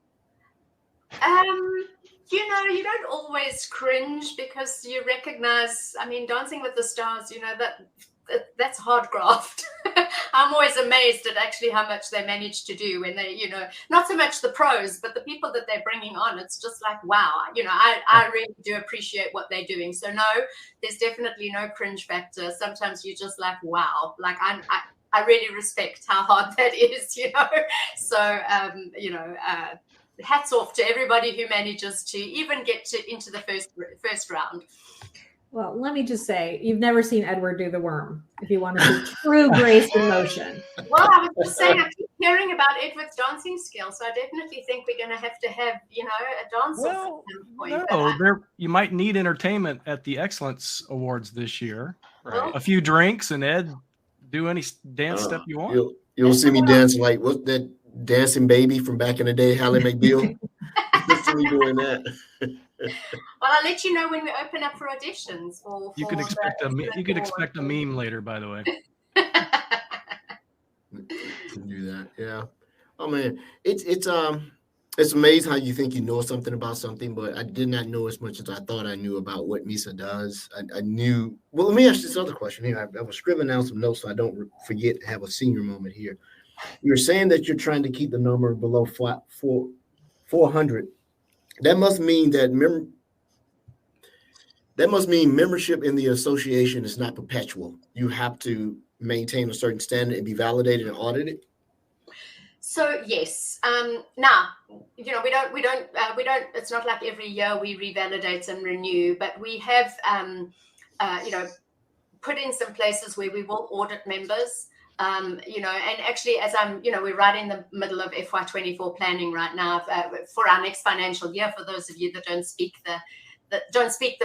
You don't always cringe because you recognize, Dancing with the Stars, that's hard graft. I'm always amazed at actually how much they manage to do when they, not so much the pros, but the people that they're bringing on. It's just like, wow, I really do appreciate what they're doing. So no, there's definitely no cringe factor. Sometimes you're just like, wow, like I really respect how hard that is, So, hats off to everybody who manages to even get into the first round. Well, let me just say, you've never seen Edward do the worm. If you want to see true grace in motion. Well, I was just saying, I keep hearing about Edward's dancing skills, so I definitely think we're going to have, a dance off at some point. No, you might need entertainment at the Excellence Awards this year. Right. A few drinks, and Ed, do any dance step you want. You'll see me dancing like, what's that dancing baby from back in the day, Hallie McBeal? You'll see me doing that. Well, I'll let you know when we open up for auditions. You can expect a meme later, by the way. Do that, yeah. Oh man, it's amazing how you think you know something about something, but I did not know as much as I thought I knew about what MISA does. I knew. Well, let me ask you this other question here. I was scribbling down some notes so I don't forget to have a senior moment here. You're saying that you're trying to keep the number below 400. That must mean membership in the association is not perpetual. You have to maintain a certain standard and be validated and audited. So yes, now we don't. It's not like every year we revalidate and renew, but we have put in some places where we will audit members. And actually, as we're right in the middle of FY24 planning right now for our next financial year. For those of you that don't speak the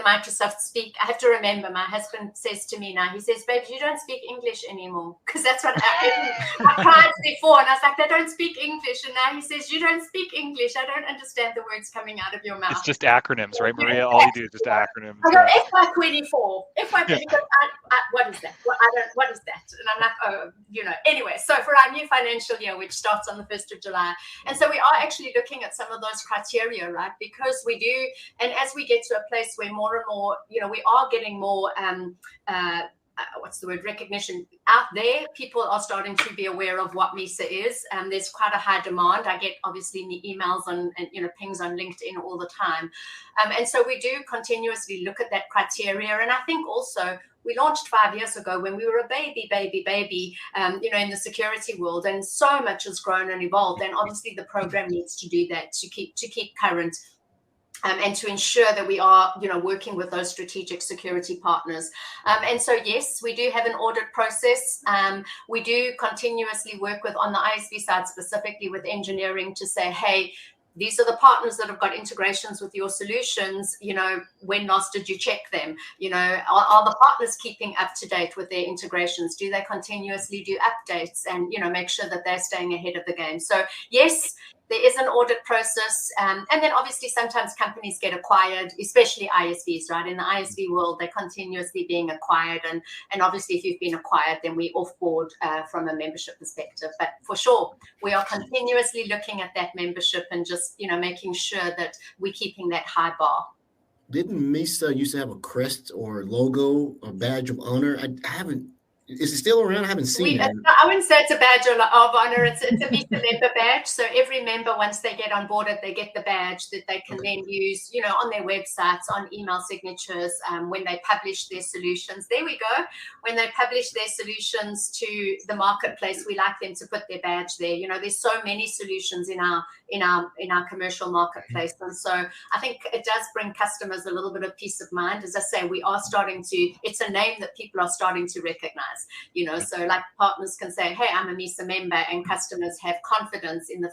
Microsoft speak, I have to remember. My husband says to me now, he says, "Babe, you don't speak English anymore," because that's what I cried before, and I was like, "They don't speak English," and now he says, "You don't speak English. I don't understand the words coming out of your mouth." It's just acronyms, right, Maria? All you do is just acronyms. I go FY24. What is that? What is that? And I'm like, Anyway, so for our new financial year, which starts on the 1st of July, and so we are actually looking at some of those criteria, right? Because we do, and as we get to a place where more and more, we are getting more recognition out there. People are starting to be aware of what MISA is. There's quite a high demand. I get obviously emails and pings on LinkedIn all the time. And so we do continuously look at that criteria. And I think also we launched 5 years ago when we were a baby, in the security world, and so much has grown and evolved. And obviously the program needs to do that to keep current. And to ensure that we are, working with those strategic security partners. And so, yes, we do have an audit process. We do continuously work on the ISV side, specifically with engineering, to say, hey, these are the partners that have got integrations with your solutions. When last did you check them? Are the partners keeping up to date with their integrations? Do they continuously do updates and, make sure that they're staying ahead of the game? So, yes, there is an audit process. And then obviously sometimes companies get acquired, especially ISVs, right? In the ISV world, they're continuously being acquired. And obviously if you've been acquired, then we off-board from a membership perspective. But for sure, we are continuously looking at that membership and just, making sure that we're keeping that high bar. Didn't MISA used to have a crest or logo, a badge of honor? I haven't. Is it still around? I haven't seen it. I wouldn't say it's a badge of honor. It's a MISA member badge. So every member, once they get onboarded, they get the badge that they can then use, on their websites, on email signatures, when they publish their solutions. There we go. When they publish their solutions to the marketplace, we like them to put their badge there. There's so many solutions in our commercial marketplace, and so I think it does bring customers a little bit of peace of mind. As I say, we are starting to. It's a name that people are starting to recognize. So like partners can say, hey, I'm a MISA member, and customers have confidence in their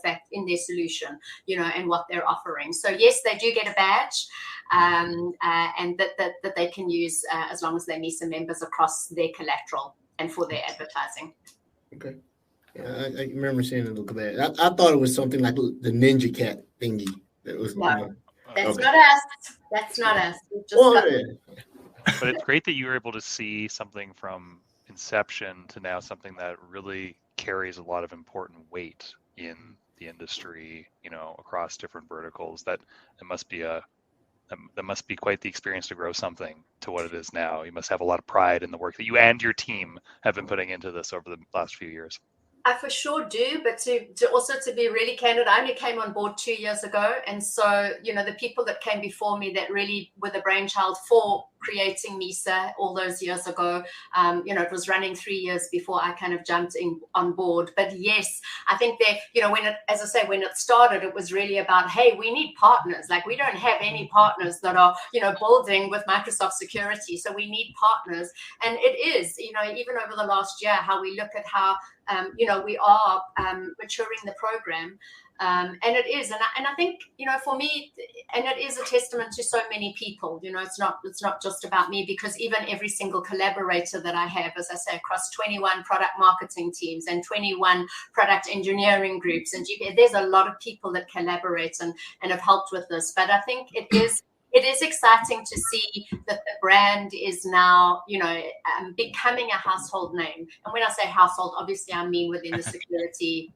solution, and what they're offering. So yes, they do get a badge, and that they can use as long as they're MISA members across their collateral and for their advertising. Okay. Yeah, I remember seeing a little bit. I thought it was something like the Ninja Cat thingy. That was no, that's not us. That's not us. But it's great that you were able to see something from inception to now something that really carries a lot of important weight in the industry, across different verticals. That must be quite the experience to grow something to what it is now. You must have a lot of pride in the work that you and your team have been putting into this over the last few years. I for sure do, but to also to be really candid, I only came on board 2 years ago, and so the people that came before me that really were the brainchild for creating MISA all those years ago, it was running 3 years before I kind of jumped in on board. But yes, I think that when it started, it was really about, hey, we need partners. Like, we don't have any partners that are building with Microsoft security, so we need partners. And it is even over the last year, how we look at how we are maturing the program. And it is, and I think for me, and it is a testament to so many people. It's not just about me, because even every single collaborator that I have, as I say, across 21 product marketing teams and 21 product engineering groups, and there's a lot of people that collaborate and have helped with this. But I think it is exciting to see that the brand is now, becoming a household name. And when I say household, obviously I mean within the security,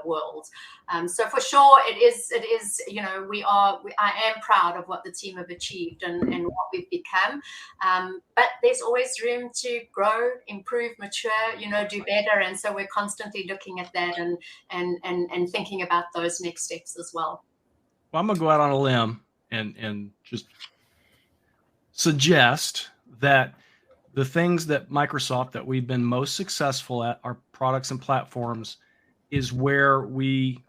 world. So for sure, it is. I am proud of what the team have achieved and what we've become. But there's always room to grow, improve, mature, do better. And so we're constantly looking at that and thinking about those next steps as well. Well, I'm going to go out on a limb and just suggest that the things that Microsoft that we've been most successful at, our products and platforms, is where we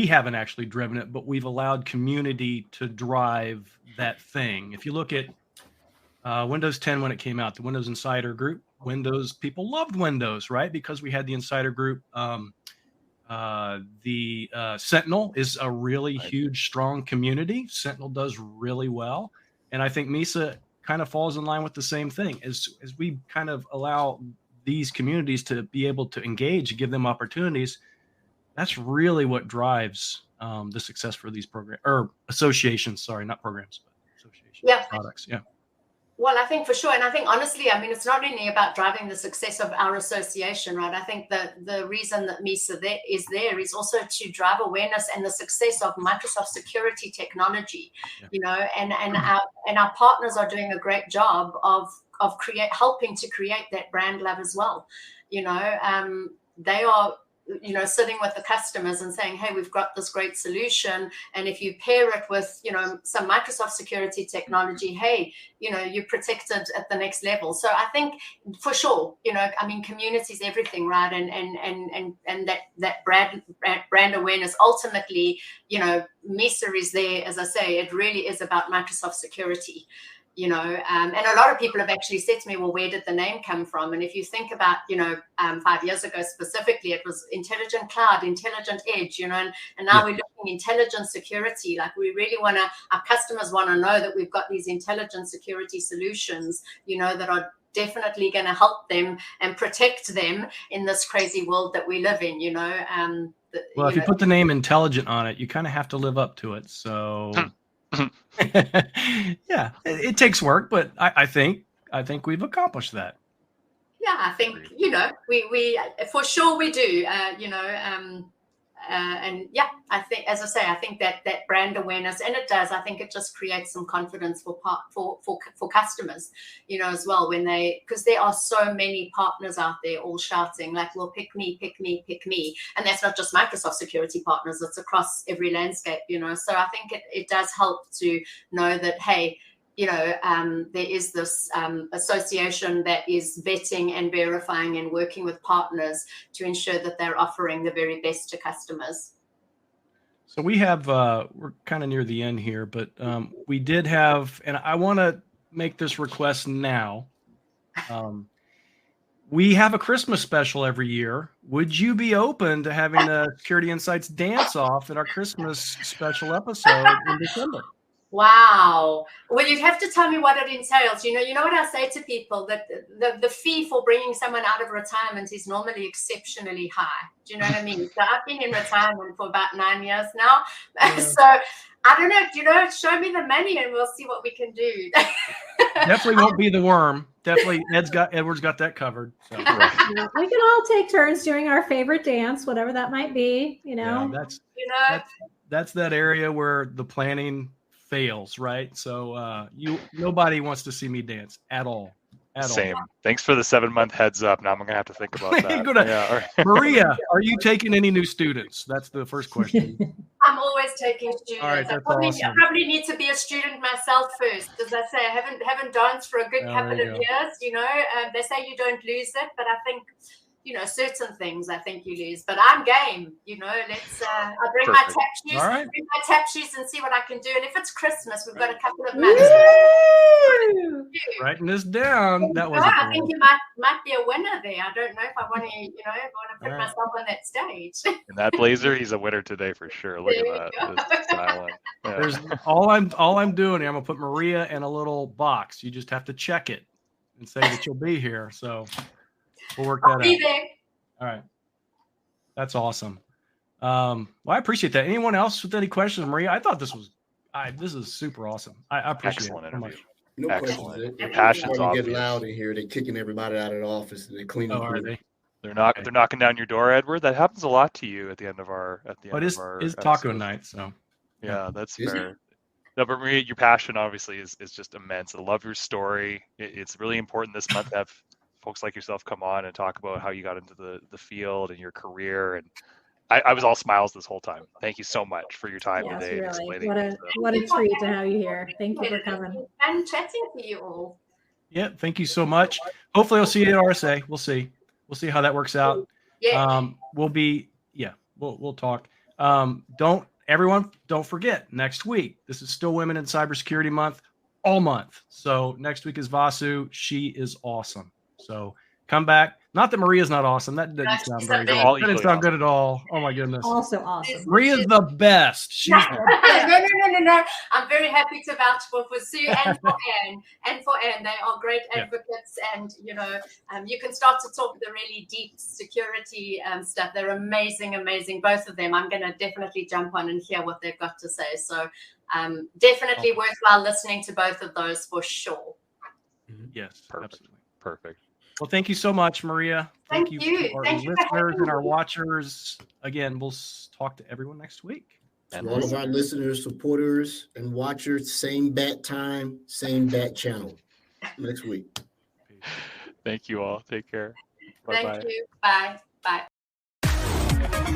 haven't actually driven it, but we've allowed community to drive that thing. If you look at Windows 10 when it came out, the Windows Insider Group, Windows people loved Windows, right? Because we had the Insider Group. The Sentinel is a really huge, strong community. Sentinel does really well. And I think MISA kind of falls in line with the same thing. As we kind of allow these communities to be able to engage, give them opportunities, that's really what drives the success for these programs or associations. Sorry, not programs, but associations, products. Yeah. Well, I think for sure. And I think, honestly, it's not only about driving the success of our association, right? I think that the reason that MISA is also to drive awareness and the success of Microsoft security technology, and our partners are doing a great job of helping to create that brand love as well. They are sitting with the customers and saying, hey, we've got this great solution. And if you pair it with, some Microsoft security technology, hey, you're protected at the next level. So I think for sure, community is everything, right? And that brand awareness, ultimately, MISA is there. As I say, it really is about Microsoft security. And a lot of people have actually said to me, well, where did the name come from? And if you think about, 5 years ago specifically, it was intelligent cloud, intelligent edge, and now we're looking intelligent security. Like, we really our customers want to know that we've got these intelligent security solutions, that are definitely going to help them and protect them in this crazy world that we live in, Well, if you put the name intelligent on it, you kind of have to live up to it. So... yeah, it takes work, but I think we've accomplished that. Yeah, I think we for sure we do. And yeah, I think, as I say, I think that brand awareness, and it does. I think it just creates some confidence for customers, as well, because there are so many partners out there all shouting like, well, pick me, pick me, pick me. And that's not just Microsoft security partners, it's across every landscape, So I think it does help to know that, hey, there is this association that is vetting and verifying and working with partners to ensure that they're offering the very best to customers. So we have, we're kind of near the end here, but we did have, and I want to make this request now. We have a Christmas special every year. Would you be open to having a Security Insights dance off at our Christmas special episode in December? Wow. Well, you'd have to tell me what it entails. You know what I say to people, that the fee for bringing someone out of retirement is normally exceptionally high. Do you know what I mean? So I've been in retirement for about 9 years now. Yeah. So I don't know, show me the money and we'll see what we can do. Definitely won't be the worm. Definitely Edward's got that covered. So. We can all take turns doing our favorite dance, whatever that might be, Yeah, that's that area where the planning fails, right? So nobody wants to see me dance at all. Same. Thanks for the 7-month heads up. Now I'm going to have to think about that. Maria, are you taking any new students? That's the first question. I'm always taking students. All right, I probably need to be a student myself first. As I say, I haven't danced for a good couple of years. They say you don't lose it, but I think certain things I think you lose. But I'm game. Let's. I'll bring my tap shoes. All right. Bring my tap shoes and see what I can do. And if it's Christmas, we've got a couple of months. Writing this down. That was. I think you might be a winner there. I don't know if I want to put myself on that stage. In that blazer, he's a winner today for sure. Look at that. Styling. Yeah. There's all I'm doing here. I'm gonna put Maria in a little box. You just have to check it and say that you'll be here. So we'll work that out. There. All right. That's awesome. Well, I appreciate that. Anyone else with any questions, Maria? I thought this is super awesome. I appreciate Excellent it so much. interview. No Excellent. questions. Your passion's When you get obvious. loud in here, they're kicking everybody out of the office and they're cleaning. Are they? They're knocking down your door, Edward. That happens a lot to you at the end of our But it's taco night, so yeah, that's Is fair. No, but Maria, your passion obviously is just immense. I love your story. It's really important this month to have folks like yourself come on and talk about how you got into the field and your career. And I was all smiles this whole time. Thank you so much for your time today. Really. What a treat to have you here. Thank you for coming. And chatting to you all. yeah, thank you so much. Hopefully I'll see you at RSA. We'll see how that works out. Yeah. We'll talk. Don't forget, next week, this is still Women in Cybersecurity Month, all month. So next week is Vasu. She is awesome. So come back. Not that Maria's not awesome. That didn't sound very good. That didn't sound good at all. Oh my goodness. Also awesome. Maria's the best. She's No. I'm very happy to vouch for Sue and for Anne. They are great advocates, and you can start to talk the really deep security stuff. They're amazing, both of them. I'm going to definitely jump on and hear what they've got to say. So definitely worthwhile listening to both of those for sure. Yes, absolutely. Perfect. Well, thank you so much, Maria. Thank you. To our Thank you for listeners having and our me. watchers. Again, we'll talk to everyone next week. To all of our listeners, supporters, and watchers, same bat time, same bat channel. Next week. Thank you all. Take care. Bye-bye. Thank you. Bye.